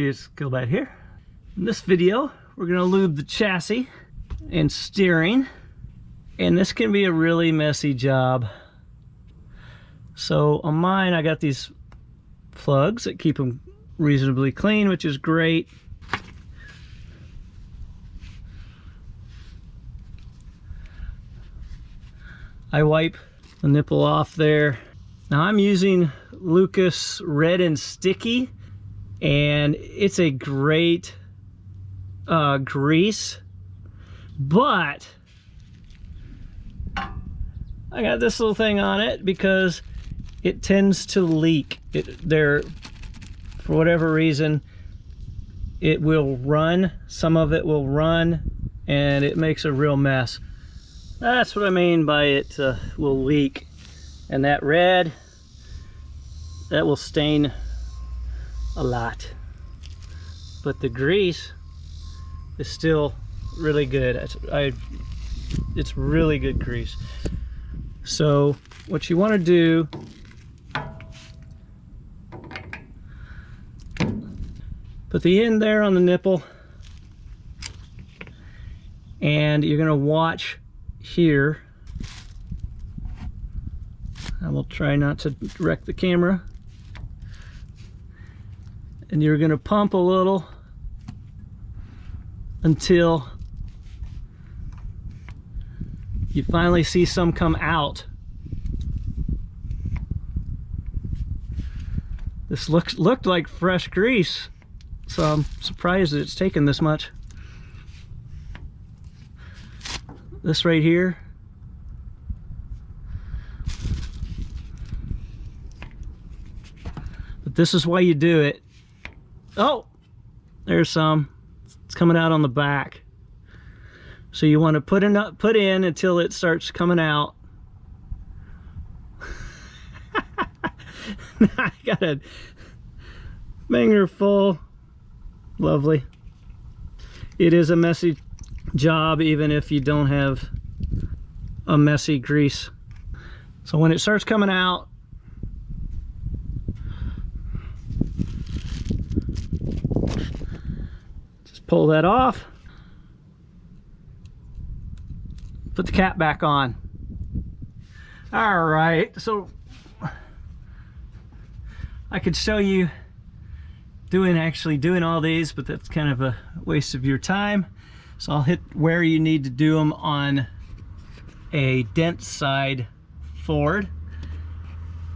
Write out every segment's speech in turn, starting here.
you just go back here. In this video, we're gonna lube the chassis and steering, and this can be a really messy job. So on mine, I got these plugs that keep them reasonably clean, which is great. I wipe the nipple off there. Now I'm using Lucas Red and Sticky, and it's a great grease, but I got this little thing on it because it tends to leak. For whatever reason, it will run. Some of it will run, and it makes a real mess. That's what I mean by it will leak. And that red, that will stain a lot. But the grease is still really good. It's really good grease. So what you want to do, put the end there on the nipple, and you're going to watch here. I will try not to wreck the camera. And you're going to pump a little until you finally see some come out. This looked like fresh grease, so I'm surprised that it's taken this much. This right here, but this is why you do it. Oh, there's some. It's coming out on the back. So you want to put in until it starts coming out. I got a finger full. Lovely. It is a messy job even if you don't have a messy grease. So when it starts coming out, just pull that off, put the cap back on. All right, so I could show you actually doing all these, but that's kind of a waste of your time. So I'll hit where you need to do them on a Dentside Ford.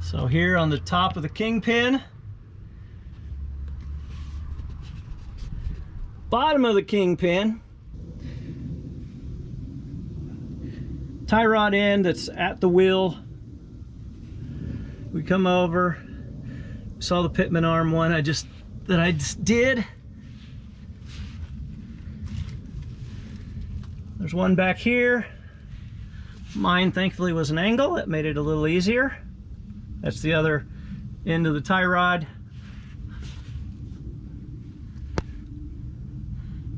So here on the top of the kingpin, bottom of the kingpin, tie rod end that's at the wheel. We come over, saw the Pitman arm one I just did. There's one back here. Mine thankfully was an angle. That made it a little easier. That's the other end of the tie rod.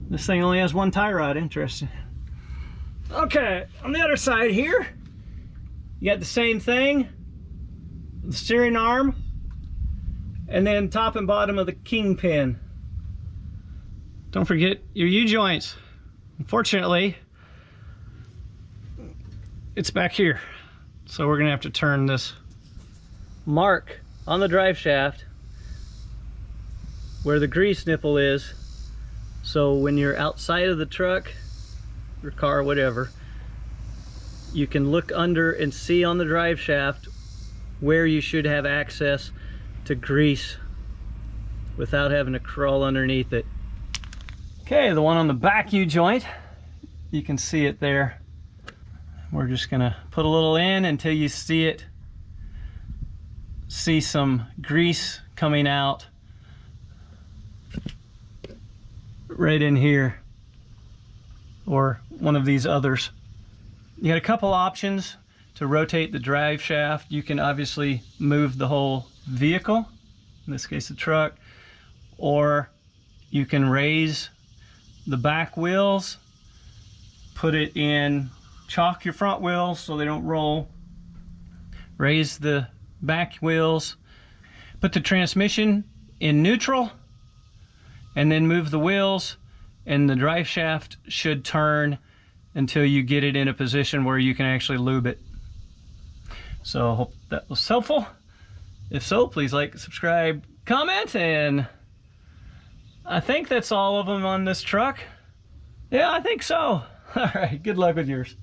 This thing only has one tie rod, interesting. Okay, on the other side here, you got the same thing. The steering arm, and then top and bottom of the kingpin. Don't forget your U-joints. Unfortunately, it's back here. So we're gonna have to turn this mark on the drive shaft where the grease nipple is. So when you're outside of the truck, your car, whatever, you can look under and see on the drive shaft where you should have access to grease without having to crawl underneath it. Okay, the one on the back U-joint, you can see it there. We're just gonna put a little in until you see some grease coming out right in here, or one of these others. You got a couple options to rotate the drive shaft. You can obviously move the whole vehicle, in this case the truck, or you can raise the back wheels, put it in, chalk your front wheels so they don't roll, raise the back wheels, put the transmission in neutral, and then move the wheels, and the drive shaft should turn until you get it in a position where you can actually lube it. So I hope that was helpful. If so, please like, subscribe, comment, and I think that's all of them on this truck. Yeah, I think so. All right, good luck with yours.